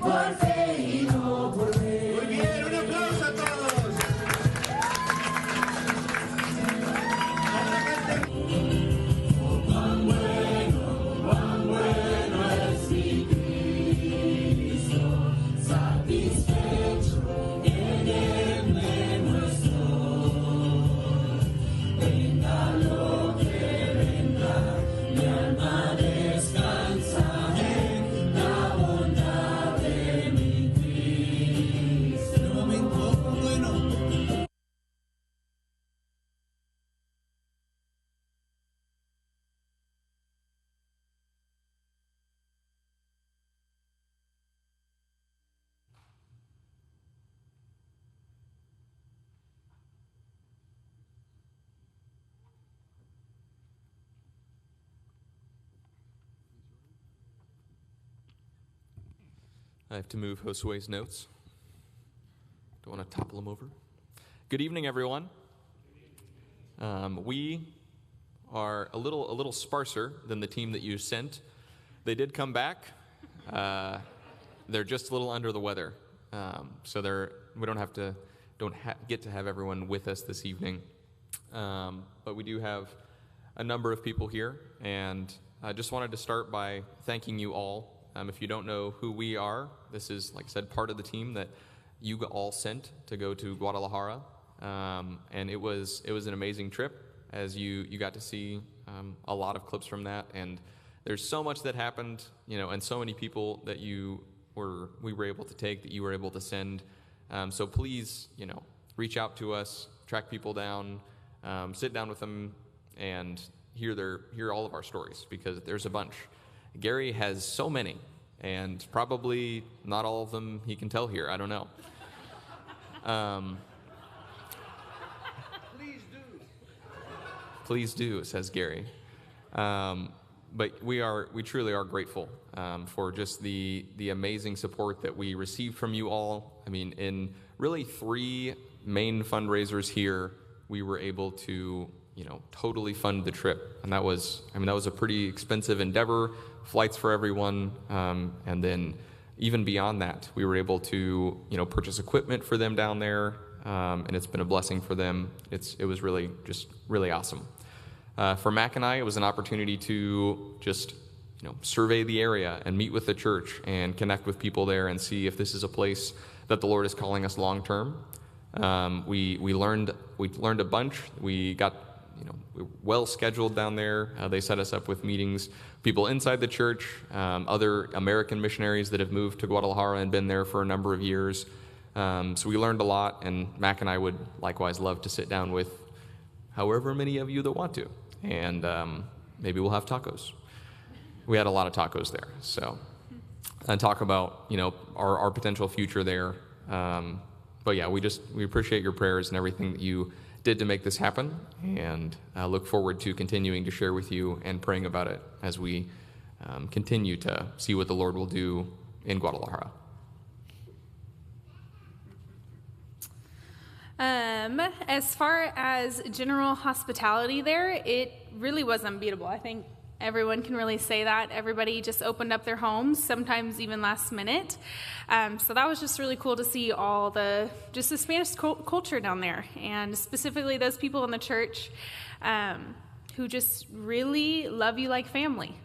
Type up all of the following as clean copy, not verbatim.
por fe y no por ver. Muy bien, un aplauso a todos. Cuán bueno es mi Cristo, satisfecho en él me muestro. Venga lo que venga, mi alma descansa en la bondad de mi Cristo. Un momento, bueno. I have to move Josue's notes. Don't want to topple them over. Good evening, everyone. We are a little sparser than the team that you sent. They did come back. They're just a little under the weather, so we don't get to have everyone with us this evening. But we do have a number of people here, and I just wanted to start by thanking you all. If you don't know who we are, this is, like I said, part of the team that you all sent to go to Guadalajara, and it was an amazing trip, as you got to see a lot of clips from that, and there's so much that happened, and so many people that we were able to take, that you were able to send. So please, reach out to us, track people down, sit down with them, and hear all of our stories, because there's a bunch. Gary has so many, and probably not all of them he can tell here. I don't know. Please do, says Gary. But we truly are grateful for just the amazing support that we received from you all. I mean, in really 3 main fundraisers here, we were able to totally fund the trip. And that was a pretty expensive endeavor, flights for everyone. And then even beyond that, we were able to, purchase equipment for them down there. And it's been a blessing for them. It was really awesome. For Mac and I, it was an opportunity to just, survey the area and meet with the church and connect with people there and see if this is a place that the Lord is calling us long term. We learned a bunch. We got well scheduled down there. They set us up with meetings, people inside the church, other American missionaries that have moved to Guadalajara and been there for a number of years. So we learned a lot, and Mac and I would likewise love to sit down with however many of you that want to, and maybe we'll have tacos. We had a lot of tacos there, so, and talk about our potential future there. But yeah, we appreciate your prayers and everything that you did to make this happen, and look forward to continuing to share with you and praying about it as we continue to see what the Lord will do in Guadalajara. As far as general hospitality there, it really was unbeatable. I think everyone can really say that. Everybody just opened up their homes, sometimes even last minute. So that was just really cool to see all the Spanish culture down there, and specifically those people in the church who just really love you like family.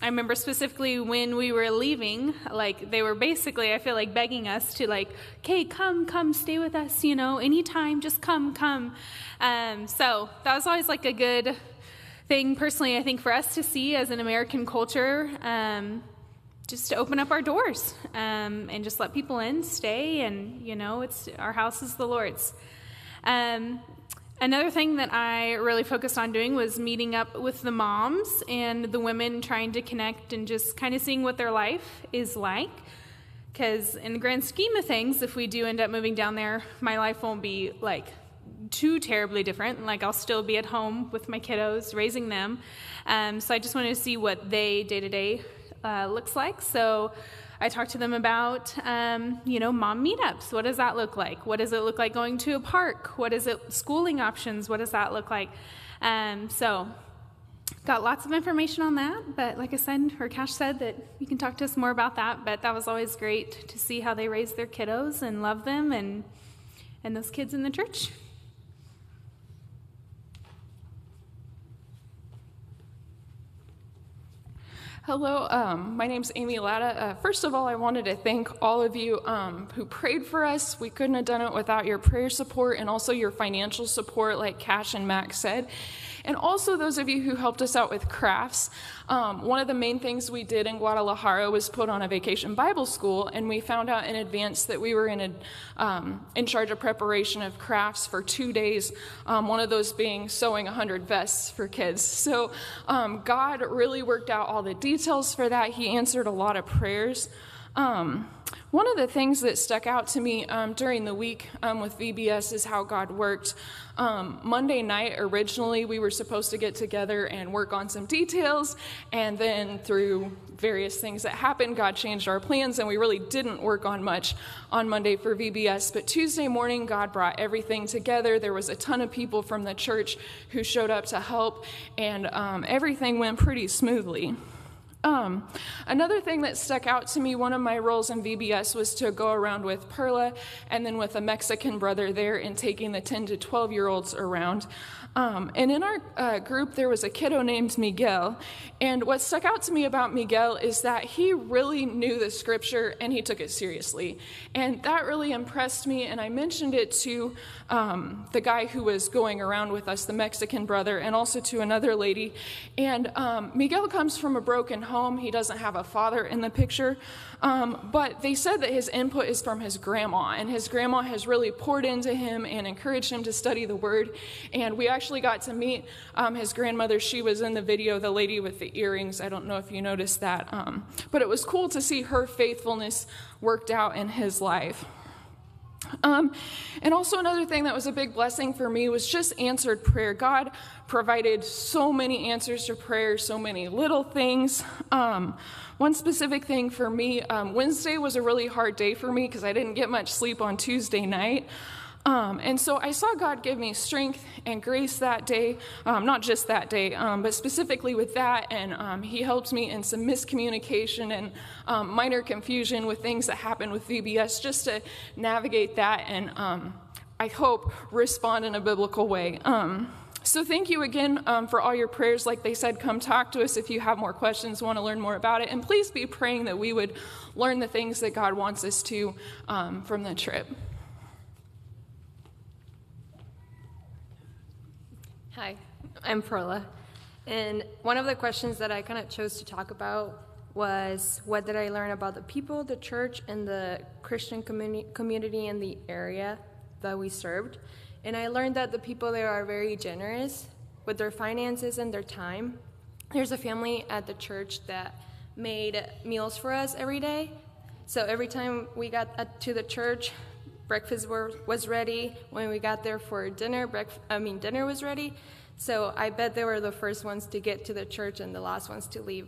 I remember specifically when we were leaving, they were basically, I feel like, begging us to okay, come, stay with us, anytime, just come. So that was always a good thing, personally, I think, for us to see as an American culture, just to open up our doors and just let people in, stay, and, it's our house is the Lord's. Another thing that I really focused on doing was meeting up with the moms and the women, trying to connect and just kind of seeing what their life is like. Because in the grand scheme of things, if we do end up moving down there, my life won't be too terribly different. I'll still be at home with my kiddos, raising them. So I just wanted to see what they day-to-day looks like. So I talked to them about, mom meetups. What does that look like? What does it look like going to a park? What is it, schooling options? What does that look like? So got lots of information on that, but like I said, or Cash said, that you can talk to us more about that, but that was always great to see how they raise their kiddos and love them and those kids in the church. Hello, my name's Amy Latta. First of all, I wanted to thank all of you who prayed for us. We couldn't have done it without your prayer support and also your financial support, like Cash and Max said. And also those of you who helped us out with crafts. One of the main things we did in Guadalajara was put on a vacation Bible school, and we found out in advance that we were in charge of preparation of crafts for 2 days, one of those being sewing 100 vests for kids. So God really worked out all the details for that. He answered a lot of prayers. One of the things that stuck out to me during the week with VBS is how God worked. Monday night, originally, we were supposed to get together and work on some details, and then through various things that happened, God changed our plans, and we really didn't work on much on Monday for VBS. But Tuesday morning, God brought everything together. There was a ton of people from the church who showed up to help, and everything went pretty smoothly. Another thing that stuck out to me, one of my roles in VBS was to go around with Perla and then with a Mexican brother there and taking the 10 to 12-year-olds around. And in our group, there was a kiddo named Miguel. And what stuck out to me about Miguel is that he really knew the scripture and he took it seriously. And that really impressed me. And I mentioned it to the guy who was going around with us, the Mexican brother, and also to another lady. And Miguel comes from a broken home. He doesn't have a father in the picture. But they said that his input is from his grandma. And his grandma has really poured into him and encouraged him to study the word. And we actually got to meet his grandmother. She was in the video, the lady with the earrings. I don't know if you noticed that. But it was cool to see her faithfulness worked out in his life. And also another thing that was a big blessing for me was just answered prayer. God provided so many answers to prayer, so many little things. One specific thing for me, Wednesday was a really hard day for me because I didn't get much sleep on Tuesday night. And so I saw God give me strength and grace that day, not just that day, but specifically with that. And he helped me in some miscommunication and minor confusion with things that happened with VBS, just to navigate that and I hope respond in a biblical way. So thank you again for all your prayers. Like they said, come talk to us if you have more questions, want to learn more about it. And please be praying that we would learn the things that God wants us to from the trip. Hi, I'm Perla, and one of the questions that I kind of chose to talk about was what did I learn about the people, the church, and the Christian community in the area that we served. And I learned that the people there are very generous with their finances and their time. There's a family at the church that made meals for us every day. So every time we got to the church, breakfast was ready. When we got there for dinner, dinner was ready. So I bet they were the first ones to get to the church and the last ones to leave.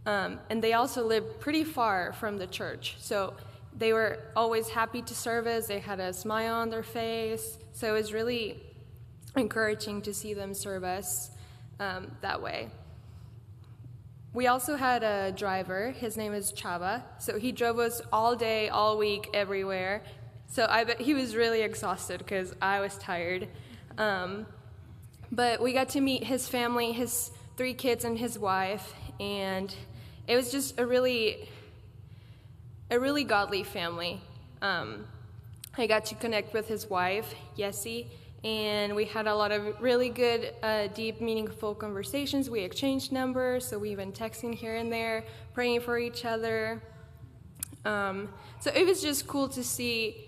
And they also lived pretty far from the church. So they were always happy to serve us. They had a smile on their face. So it was really encouraging to see them serve us that way. We also had a driver. His name is Chava. So he drove us all day, all week, everywhere. So I bet he was really exhausted because I was tired. But we got to meet his family, his 3 kids and his wife, and it was just a really godly family. I got to connect with his wife, Yessie, and we had a lot of really good, deep, meaningful conversations. We exchanged numbers, so we've been texting here and there, praying for each other. So it was just cool to see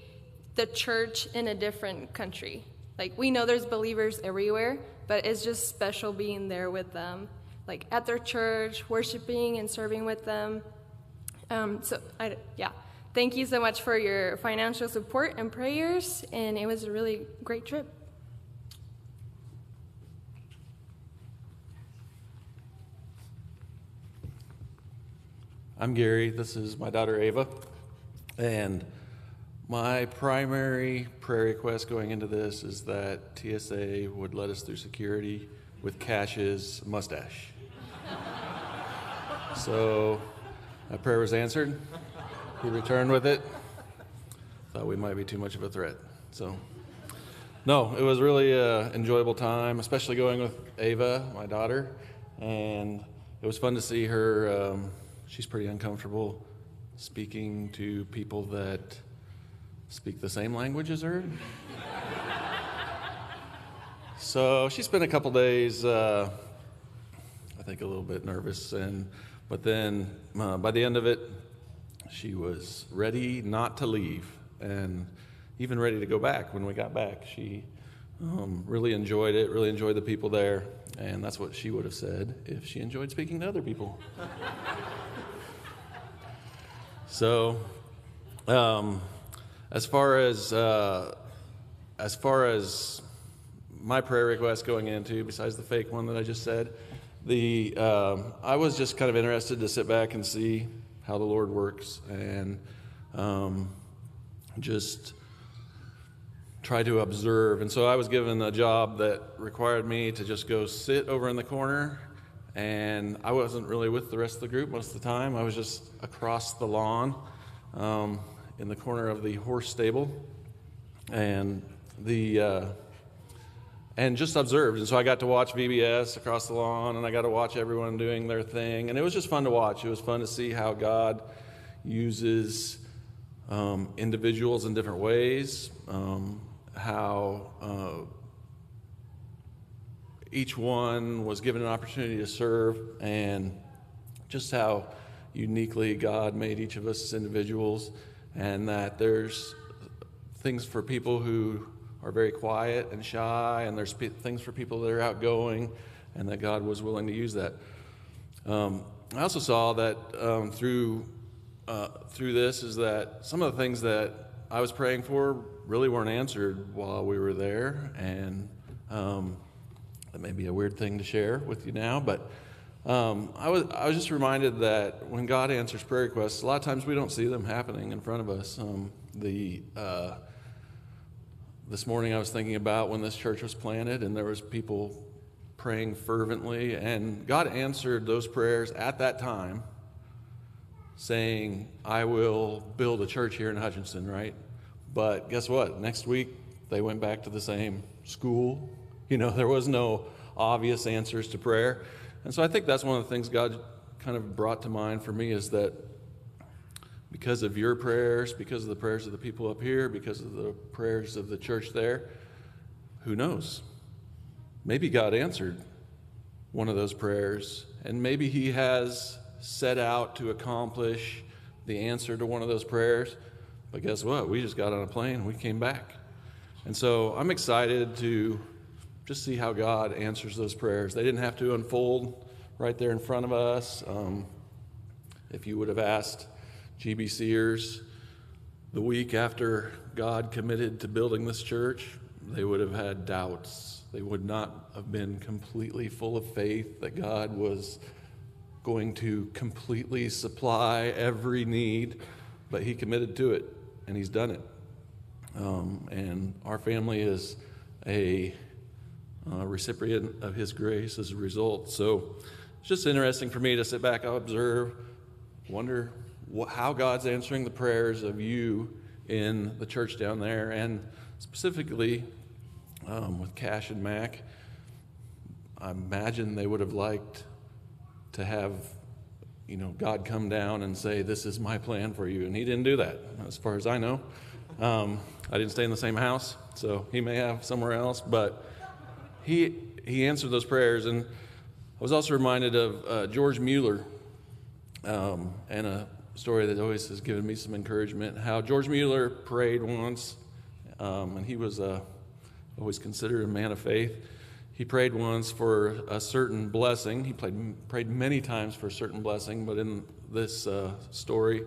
the church in a different country. Like, we know there's believers everywhere, but it's just special being there with them, like at their church, worshiping and serving with them. Thank you so much for your financial support and prayers, and it was a really great trip. I'm Gary. This is my daughter Ava, and my primary prayer request going into this is that TSA would let us through security with Cash's mustache. So that prayer was answered. He returned with it. Thought we might be too much of a threat. So, no, it was really an enjoyable time, especially going with Ava, my daughter. And it was fun to see her. She's pretty uncomfortable speaking to people that speak the same language as her. So she spent a couple days, I think, a little bit nervous. But then by the end of it, she was ready not to leave and even ready to go back when we got back. She really enjoyed it, really enjoyed the people there. And that's what she would have said if she enjoyed speaking to other people. So, as far as my prayer request going into, besides the fake one that I just said, I was just kind of interested to sit back and see how the Lord works and just try to observe. And so I was given a job that required me to just go sit over in the corner, and I wasn't really with the rest of the group most of the time. I was just across the lawn in the corner of the horse stable and just observed. And so I got to watch VBS across the lawn, and I got to watch everyone doing their thing. And it was just fun to watch. It was fun to see how God uses individuals in different ways, how each one was given an opportunity to serve, and just how uniquely God made each of us as individuals, and that there's things for people who are very quiet and shy, and there's things for people that are outgoing, and that God was willing to use that. I also saw that through this is that some of the things that I was praying for really weren't answered while we were there, and that may be a weird thing to share with you now, but I was just reminded that when God answers prayer requests, a lot of times we don't see them happening in front of us. This morning I was thinking about when this church was planted, and there was people praying fervently, and God answered those prayers at that time, saying, I will build a church here in Hutchinson, right? But guess what? Next week, they went back to the same school. There was no obvious answers to prayer. And so I think that's one of the things God kind of brought to mind for me, is that because of your prayers, because of the prayers of the people up here, because of the prayers of the church there, who knows? Maybe God answered one of those prayers, and maybe He has set out to accomplish the answer to one of those prayers. But guess what? We just got on a plane and we came back. And so I'm excited to just see how God answers those prayers. They didn't have to unfold right there in front of us. If you would have asked GBCers the week after God committed to building this church, they would have had doubts. They would not have been completely full of faith that God was going to completely supply every need, but He committed to it, and He's done it. And our family is a recipient of His grace as a result. So it's just interesting for me to sit back, observe, wonder how God's answering the prayers of you in the church down there, and specifically with Cash and Mac. I imagine they would have liked to have, God come down and say, this is my plan for you. And He didn't do that, as far as I know. I didn't stay in the same house, so He may have somewhere else, but He answered those prayers. And I was also reminded of George Mueller, and a story that always has given me some encouragement, how George Mueller prayed once, and he was always considered a man of faith. He prayed once for a certain blessing. He prayed many times for a certain blessing, but in this story,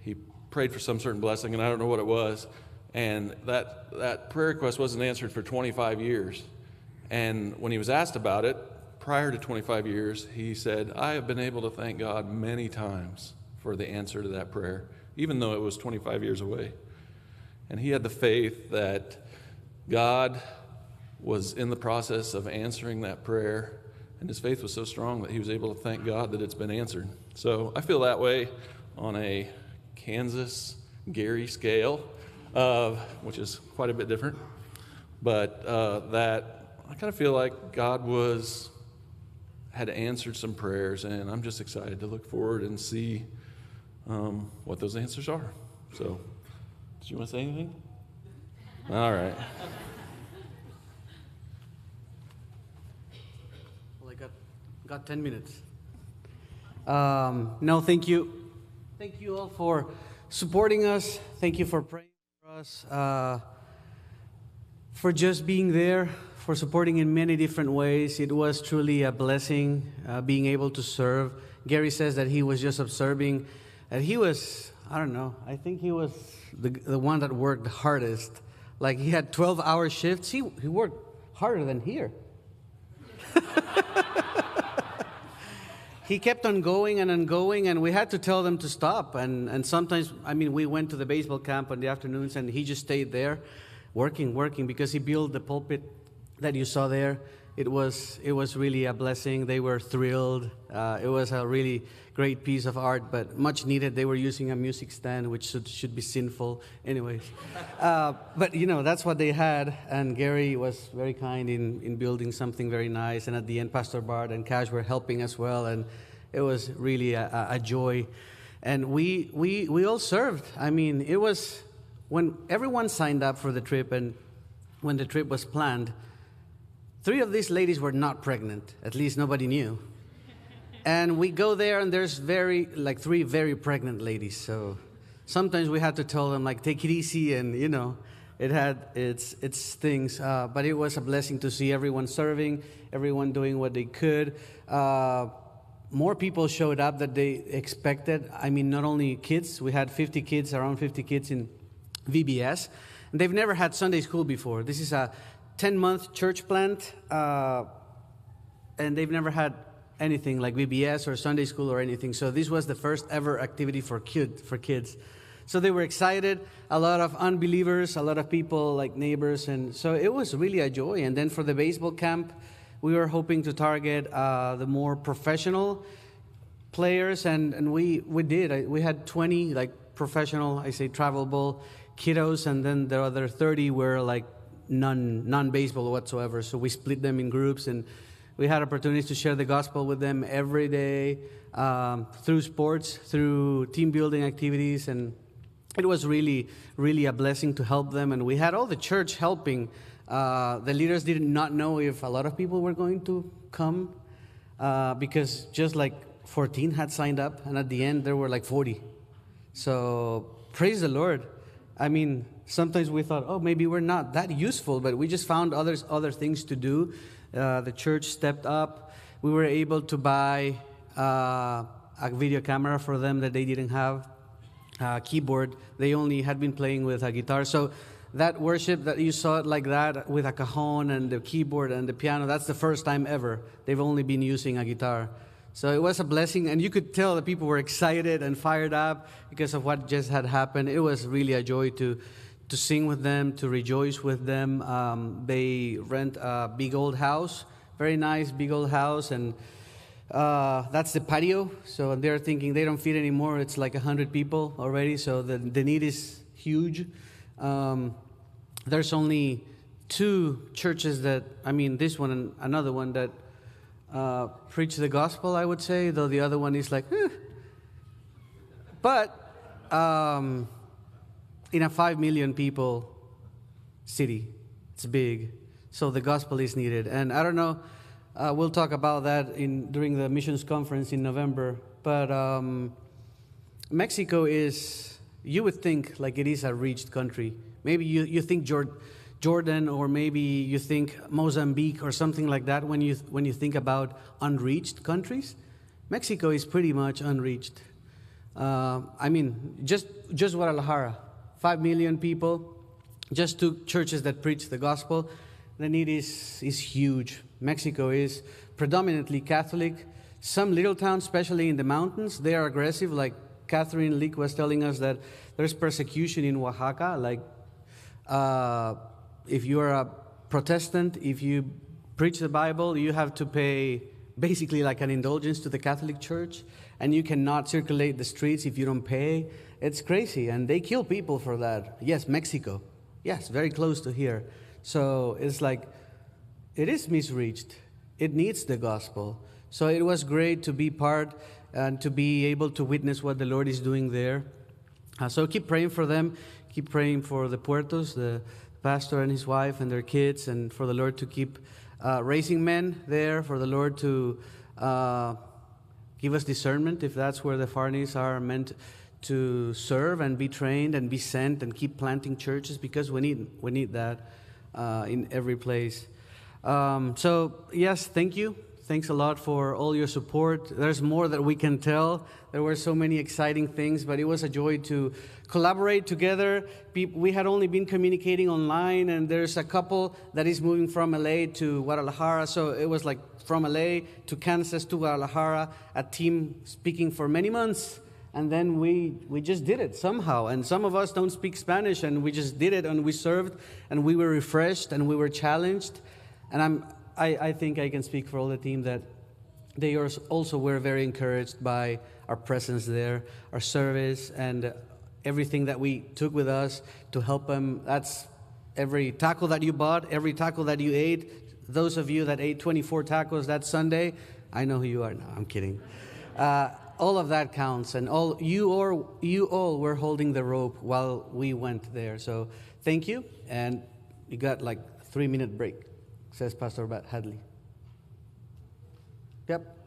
he prayed for some certain blessing, and I don't know what it was. And that prayer request wasn't answered for 25 years. And when he was asked about it, prior to 25 years, he said, I have been able to thank God many times for the answer to that prayer, even though it was 25 years away. And he had the faith that God was in the process of answering that prayer, And his faith was so strong that he was able to thank God that it's been answered. So I feel that way on a Kansas Gary scale, which is quite a bit different. But that I kind of feel like God had answered some prayers, and I'm just excited to look forward and see what those answers are. So, did you want to say anything? All right. Well, I got 10 minutes. No, thank you. Thank you all for supporting us. Thank you for praying for us, for just being there, for supporting in many different ways. It was truly a blessing being able to serve. Gary says that he was just observing, and he was, I don't know, I think he was the one that worked the hardest. Like he had 12-hour shifts. He worked harder than here. He kept on going, and we had to tell them to stop. And sometimes, I mean, we went to the baseball camp on the afternoons, and he just stayed there working, because he built the pulpit that you saw there. It was really a blessing. They were thrilled. It was a really great piece of art, but much needed. They were using a music stand, which should be sinful. Anyways, but that's what they had. And Gary was very kind in building something very nice. And at the end, Pastor Bart and Cash were helping as well. And it was really a joy. And we all served. I mean, it was when everyone signed up for the trip, and when the trip was planned, 3 of these ladies were not pregnant. At least nobody knew. And we go there, and there's 3 very pregnant ladies. So sometimes we had to tell them, take it easy, and it had its things. But it was a blessing to see everyone serving, everyone doing what they could. More people showed up than they expected. I mean, not only kids. We had around 50 kids in VBS. And they've never had Sunday school before. This is a 10-month church plant, and they've never had anything like VBS or Sunday school or anything. So this was the first ever activity for kids. So they were excited. A lot of unbelievers, a lot of people like neighbors, and so it was really a joy. And then for the baseball camp, we were hoping to target the more professional players, and we did. We had 20 professional, travel ball kiddos, and then the other 30 were non-baseball whatsoever. So we split them in groups, and we had opportunities to share the gospel with them every day through sports, through team building activities, and it was really, really a blessing to help them. And we had all the church helping. The leaders did not know if a lot of people were going to come because just 14 had signed up, and at the end there were 40. So praise the Lord. I mean, sometimes we thought, oh, maybe we're not that useful, but we just found other things to do. The church stepped up. We were able to buy a video camera for them that they didn't have, a keyboard. They only had been playing with a guitar. So that worship that you saw it like that with a cajon and the keyboard and the piano, that's the first time ever. They've only been using a guitar. So it was a blessing, and you could tell that people were excited and fired up because of what just had happened. It was really a joy to sing with them, to rejoice with them. They rent a big old house, very nice big old house, and that's the patio. So they're thinking they don't fit anymore. It's 100 people already, so the need is huge. There's only 2 churches this one and another one that preach the gospel, I would say, though the other one is But in a 5 million people city, it's big, so the gospel is needed. And I don't know, we'll talk about that during the missions conference in November. But Mexico is, you would think it is a reached country. Maybe you think Jordan, or maybe you think Mozambique or something like that when you think about unreached countries. Mexico is pretty much unreached. Just Guadalajara, 5 million people, just 2 churches that preach the gospel. The need is huge. Mexico is predominantly Catholic. Some little towns, especially in the mountains, they are aggressive. Like Catherine Leak was telling us that there's persecution in Oaxaca. If you are a Protestant, if you preach the Bible, you have to pay basically like an indulgence to the Catholic Church, and you cannot circulate the streets if you don't pay. It's crazy, and they kill people for that. Yes, Mexico. Yes, very close to here. So it's like, it is misreached. It needs the gospel. So it was great to be part and to be able to witness what the Lord is doing there. So keep praying for them. Keep praying for the Puertos, the pastor and his wife and their kids, and for the Lord to keep raising men there, for the Lord to give us discernment if that's where the Farneys are meant to serve and be trained and be sent and keep planting churches, because we need that in every place. So yes, thank you. Thanks a lot for all your support. There's more that we can tell. There were so many exciting things, but it was a joy to collaborate together. We had only been communicating online, and there's a couple that is moving from LA to Guadalajara. So it was like from LA to Kansas to Guadalajara, a team speaking for many months. And then we just did it somehow. And some of us don't speak Spanish, and we just did it, and we served, and we were refreshed, and we were challenged. And I think I can speak for all the team that they also were very encouraged by our presence there, our service, and everything that we took with us to help them. That's every taco that you bought, every taco that you ate. Those of you that ate 24 tacos that Sunday, I know who you are. No, I'm kidding. All of that counts, and you all were holding the rope while we went there. So thank you, and you got like a 3-minute break, says Pastor Hadley. Yep.